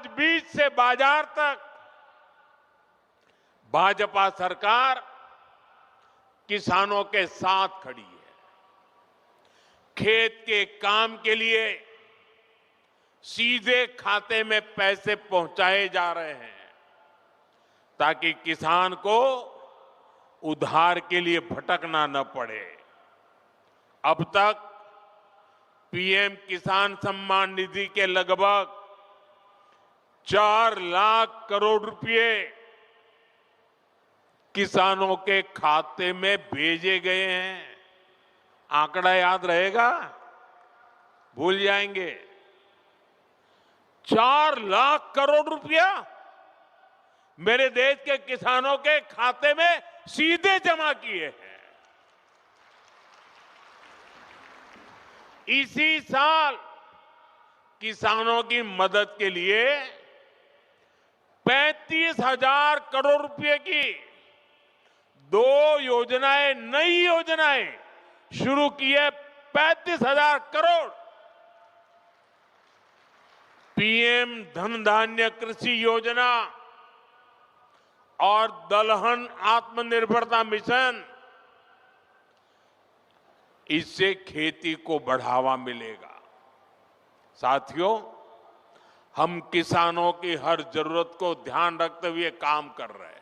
आज बीज से बाजार तक भाजपा सरकार किसानों के साथ खड़ी है। खेत के काम के लिए सीधे खाते में पैसे पहुंचाए जा रहे हैं ताकि किसान को उधार के लिए भटकना न पड़े। अब तक पीएम किसान सम्मान निधि के लगभग 4 लाख करोड़ रुपए किसानों के खाते में भेजे गए हैं। आंकड़ा याद रहेगा? भूल जाएंगे? 4 लाख करोड़ रुपया मेरे देश के किसानों के खाते में सीधे जमा किए हैं। इसी साल किसानों की मदद के लिए 35,000 करोड़ रुपए की 2 योजनाएं, नई योजनाएं शुरू की है। 35,000 करोड़। पीएम धन धान्य कृषि योजना और दलहन आत्मनिर्भरता मिशन, इससे खेती को बढ़ावा मिलेगा। साथियों, हम किसानों की हर जरूरत को ध्यान रखते हुए काम कर रहे हैं।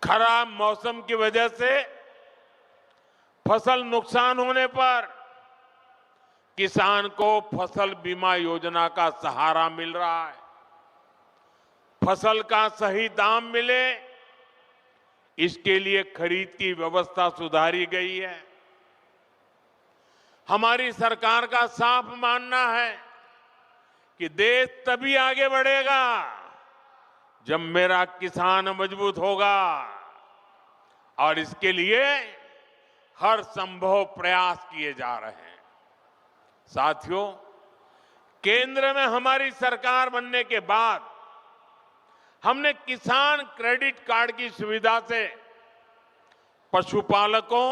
खराब मौसम की वजह से फसल नुकसान होने पर किसान को फसल बीमा योजना का सहारा मिल रहा है। फसल का सही दाम मिले, इसके लिए खरीद की व्यवस्था सुधारी गई है। हमारी सरकार का साफ मानना है कि देश तभी आगे बढ़ेगा जब मेरा किसान मजबूत होगा, और इसके लिए हर संभव प्रयास किए जा रहे हैं। साथियों, केंद्र में हमारी सरकार बनने के बाद हमने किसान क्रेडिट कार्ड की सुविधा से पशुपालकों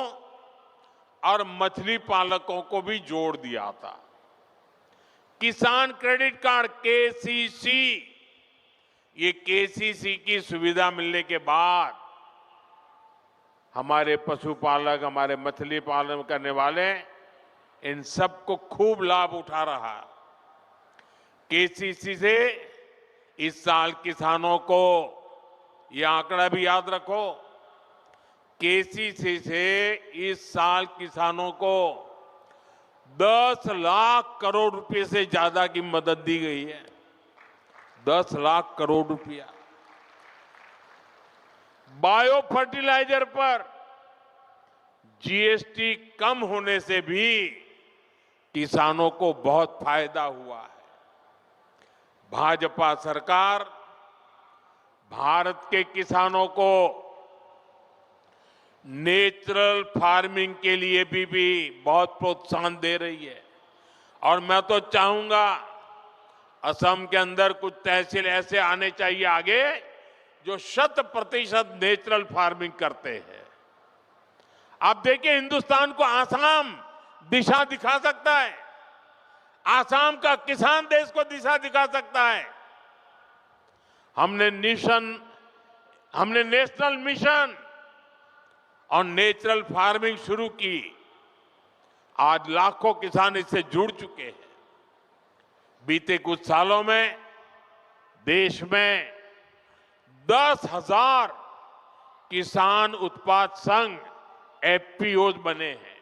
और मछली पालकों को भी जोड़ दिया था। किसान क्रेडिट कार्ड केसीसी, ये केसीसी की सुविधा मिलने के बाद हमारे पशुपालक, हमारे मछली पालन करने वाले, इन सबको खूब लाभ उठा रहा। केसीसी से इस साल किसानों को, ये आंकड़ा भी याद रखो, केसीसी से इस साल किसानों को 10 लाख करोड़ रुपए से ज्यादा की मदद दी गई है। 10 लाख करोड़ रुपया। बायो फर्टिलाइजर पर जीएसटी कम होने से भी किसानों को बहुत फायदा हुआ है। भाजपा सरकार भारत के किसानों को नेचुरल फार्मिंग के लिए भी बहुत प्रोत्साहन दे रही है। और मैं तो चाहूंगा असम के अंदर कुछ तहसील ऐसे आने चाहिए आगे जो 100% नेचुरल फार्मिंग करते हैं। आप देखिए, हिंदुस्तान को आसाम दिशा दिखा सकता है। आसाम का किसान देश को दिशा दिखा सकता है। हमने नेशनल मिशन और नेचुरल फार्मिंग शुरू की। आज लाखों किसान इससे जुड़ चुके हैं। बीते कुछ सालों में देश में 10,000 किसान उत्पाद संघ एफपीओज बने हैं।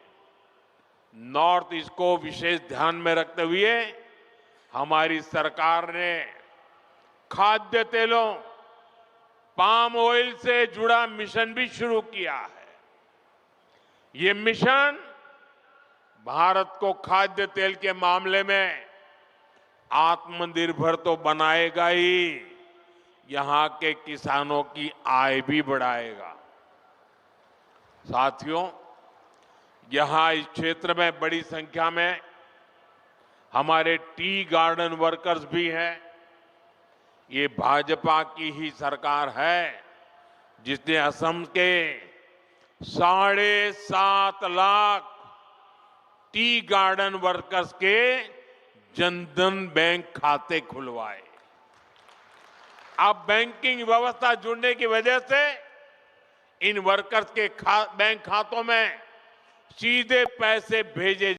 नॉर्थ ईस्ट को विशेष ध्यान में रखते हुए हमारी सरकार ने खाद्य तेलों, पाम ऑयल से जुड़ा मिशन भी शुरू किया है। ये मिशन भारत को खाद्य तेल के मामले में आत्मनिर्भर तो बनाएगा ही, यहां के किसानों की आय भी बढ़ाएगा। साथियों, यहां इस क्षेत्र में बड़ी संख्या में हमारे टी गार्डन वर्कर्स भी हैं। ये भाजपा की ही सरकार है जिसने असम के 7.5 लाख टी गार्डन वर्कर्स के जनधन बैंक खाते खुलवाए। अब बैंकिंग व्यवस्था जुड़ने की वजह से इन वर्कर्स के बैंक खातों में सीधे पैसे भेजे।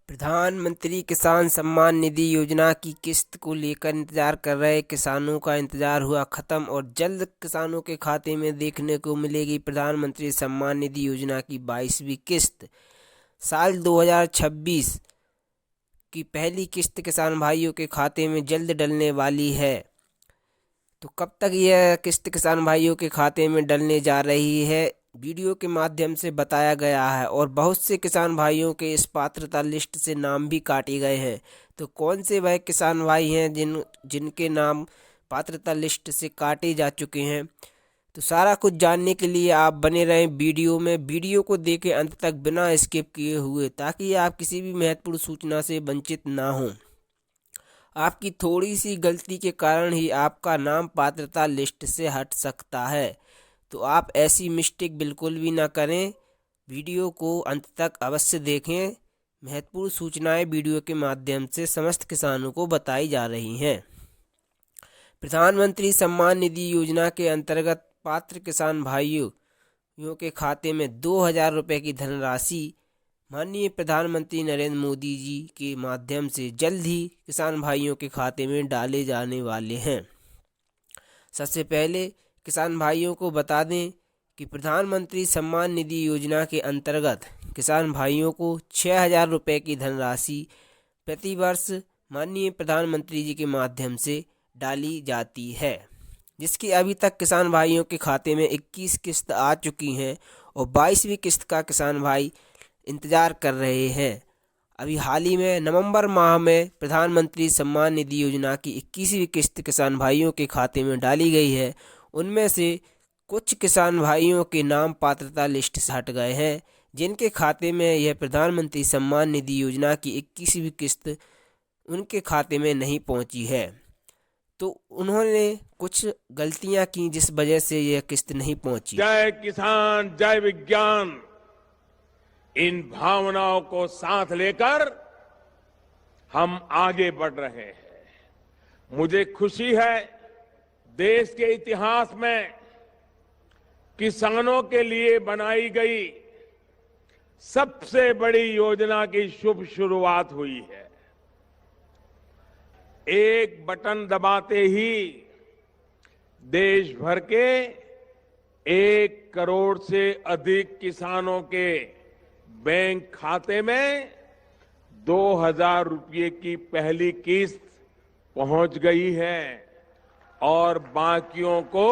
प्रधानमंत्री किसान सम्मान निधि योजना की किस्त को लेकर इंतजार कर रहे किसानों का इंतजार हुआ खत्म और जल्द किसानों के खाते में देखने को मिलेगी प्रधानमंत्री सम्मान निधि योजना की 22वीं किस्त। साल 2026 की पहली किस्त किसान भाइयों के खाते में जल्द डलने वाली है। तो कब तक यह किस्त किसान भाइयों के खाते में डलने जा रही है, वीडियो के माध्यम से बताया गया है और बहुत से किसान भाइयों के इस पात्रता लिस्ट से नाम भी काटे गए हैं। तो कौन से वह किसान भाई हैं जिनके नाम पात्रता लिस्ट से काटे जा चुके हैं, तो सारा कुछ जानने के लिए आप बने रहें वीडियो में। वीडियो को देखें अंत तक बिना स्किप किए हुए, ताकि आप किसी भी महत्वपूर्ण सूचना से वंचित ना हों। आपकी थोड़ी सी गलती के कारण ही आपका नाम पात्रता लिस्ट से हट सकता है, तो आप ऐसी मिस्टेक बिल्कुल भी ना करें। वीडियो को अंत तक अवश्य देखें। महत्वपूर्ण सूचनाएं वीडियो के माध्यम से समस्त किसानों को बताई जा रही हैं। प्रधानमंत्री सम्मान निधि योजना के अंतर्गत पात्र किसान भाइयों के खाते में 2000 रुपये की धनराशि माननीय प्रधानमंत्री नरेंद्र मोदी जी के माध्यम से जल्द ही किसान भाइयों के खाते में डाले जाने वाले हैं। सबसे पहले किसान भाइयों को बता दें कि प्रधानमंत्री सम्मान निधि योजना के अंतर्गत किसान भाइयों को 6000 रुपये की धनराशि प्रतिवर्ष माननीय प्रधानमंत्री जी के माध्यम से डाली जाती है, जिसकी अभी तक किसान भाइयों के खाते में 21 किस्त आ चुकी हैं और 22वीं किस्त का किसान भाई इंतज़ार कर रहे हैं। अभी हाल ही में नवंबर माह में प्रधानमंत्री सम्मान निधि योजना की 21वीं किस्त किसान भाइयों के खाते में डाली गई है। उनमें से कुछ किसान भाइयों के नाम पात्रता लिस्ट से हट गए हैं, जिनके खाते में यह प्रधानमंत्री सम्मान निधि योजना की 21वीं किस्त उनके खाते में नहीं पहुंची है। तो उन्होंने कुछ गलतियां की जिस वजह से यह किस्त नहीं पहुंची। जय किसान जय विज्ञान, इन भावनाओं को साथ लेकर हम आगे बढ़ रहे हैं। मुझे खुशी है, देश के इतिहास में किसानों के लिए बनाई गई सबसे बड़ी योजना की शुभ शुरुआत हुई है। एक बटन दबाते ही देश भर के 1 करोड़ से अधिक किसानों के बैंक खाते में 2000 रुपये की पहली किस्त पहुंच गई है और बाकियों को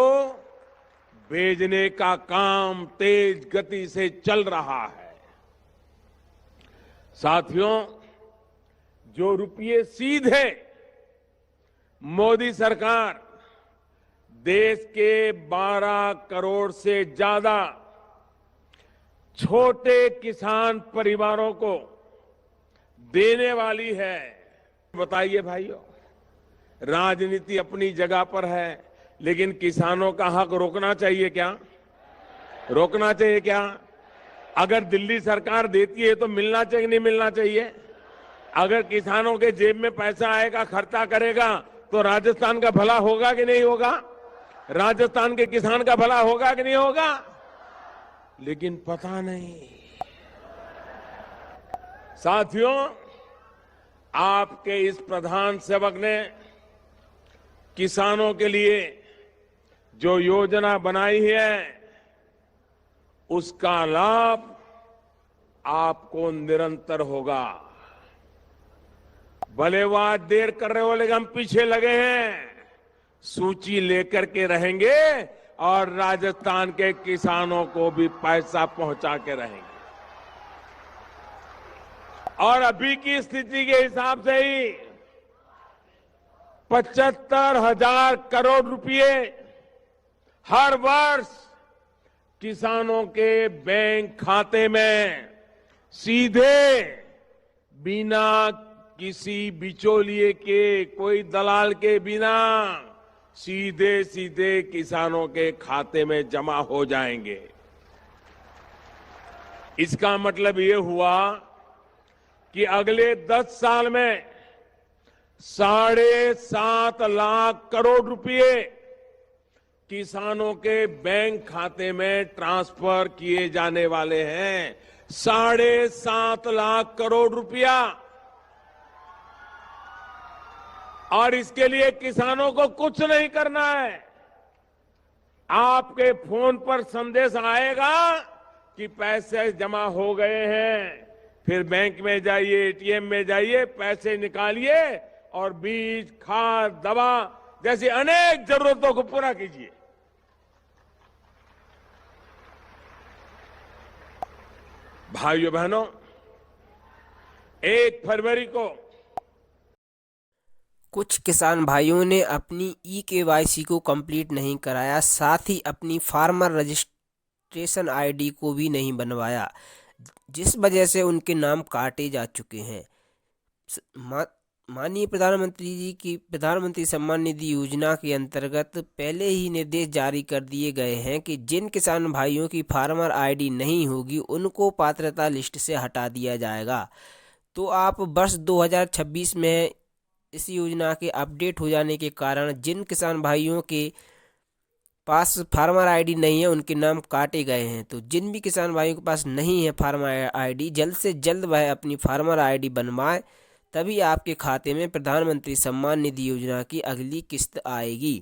भेजने का काम तेज गति से चल रहा है। साथियों, जो रुपये सीधे मोदी सरकार देश के 12 करोड़ से ज्यादा छोटे किसान परिवारों को देने वाली है, बताइए भाइयों, राजनीति अपनी जगह पर है, लेकिन किसानों का हक रोकना चाहिए क्या? रोकना चाहिए क्या? अगर दिल्ली सरकार देती है तो मिलना चाहिए, नहीं मिलना चाहिए? अगर किसानों के जेब में पैसा आएगा, खर्चा करेगा, तो राजस्थान का भला होगा कि नहीं होगा? राजस्थान के किसान का भला होगा कि नहीं होगा? लेकिन पता नहीं। साथियों, आपके इस प्रधान सेवक ने किसानों के लिए जो योजना बनाई है, उसका लाभ आपको निरंतर होगा। भले वो आज देर कर रहे हो, लेकिन हम पीछे लगे हैं, सूची लेकर के रहेंगे और राजस्थान के किसानों को भी पैसा पहुंचा के रहेंगे। और अभी की स्थिति के हिसाब से ही 75,000 करोड़ रुपए हर वर्ष किसानों के बैंक खाते में सीधे, बिना किसी बिचौलिए के, कोई दलाल के बिना, सीधे सीधे किसानों के खाते में जमा हो जाएंगे। इसका मतलब ये हुआ कि अगले 10 साल में 7.5 लाख करोड़ रुपए किसानों के बैंक खाते में ट्रांसफर किए जाने वाले हैं। 7.5 लाख करोड़ रुपया। और इसके लिए किसानों को कुछ नहीं करना है। आपके फोन पर संदेश आएगा कि पैसे जमा हो गए हैं। फिर बैंक में जाइए, एटीएम में जाइए, पैसे निकालिए और बीज, खाद, दवा जैसी अनेक जरूरतों को पूरा कीजिए। भाइयों बहनों, 1 फरवरी को कुछ किसान भाइयों ने अपनी ई-केवाईसी को कंप्लीट नहीं कराया, साथ ही अपनी फार्मर रजिस्ट्रेशन आईडी को भी नहीं बनवाया, जिस वजह से उनके नाम काटे जा चुके हैं। माननीय प्रधानमंत्री जी की प्रधानमंत्री सम्मान निधि योजना के अंतर्गत पहले ही निर्देश जारी कर दिए गए हैं कि जिन किसान भाइयों की फार्मर आईडी नहीं होगी उनको पात्रता लिस्ट से हटा दिया जाएगा। तो आप वर्ष 2026 में इस योजना के अपडेट हो जाने के कारण जिन किसान भाइयों के पास फार्मर आईडी नहीं है उनके नाम काटे गए हैं। तो जिन भी किसान भाइयों के पास नहीं है फार्मर आईडी, जल्द से जल्द वह अपनी फार्मर आईडी बनवाए, तभी आपके खाते में प्रधानमंत्री सम्मान निधि योजना की अगली किस्त आएगी।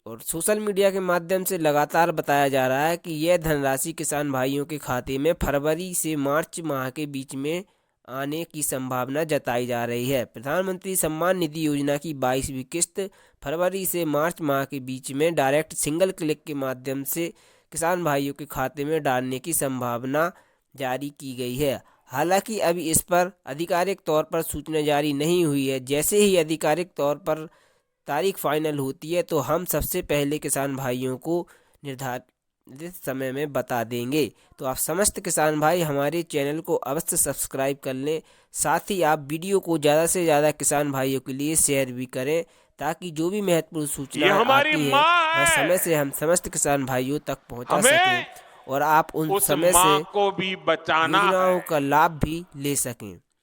और सोशल मीडिया के माध्यम से लगातार बताया जा रहा है कि यह धनराशि किसान भाइयों के खाते में फरवरी से मार्च माह के बीच में आने की संभावना जताई जा रही है। प्रधानमंत्री सम्मान निधि योजना की 22वीं किस्त फरवरी से मार्च माह के बीच में डायरेक्ट सिंगल क्लिक के माध्यम से किसान भाइयों के खाते में डालने की संभावना जारी की गई है। हालांकि अभी इस पर आधिकारिक तौर पर सूचना जारी नहीं हुई है। जैसे ही आधिकारिक तौर पर तारीख फाइनल होती है तो हम सबसे पहले किसान भाइयों को निर्धारित समय में बता देंगे। तो आप समस्त किसान भाई हमारे चैनल को अवश्य सब्सक्राइब कर लें, साथ ही आप वीडियो को ज़्यादा से ज़्यादा किसान भाइयों के लिए शेयर भी करें, ताकि जो भी महत्वपूर्ण सूचना आती है वह समय से हम समस्त किसान भाइयों तक पहुंचा सकें और आप उन समय से को भी बचाना योजनाओं का लाभ भी ले सकें।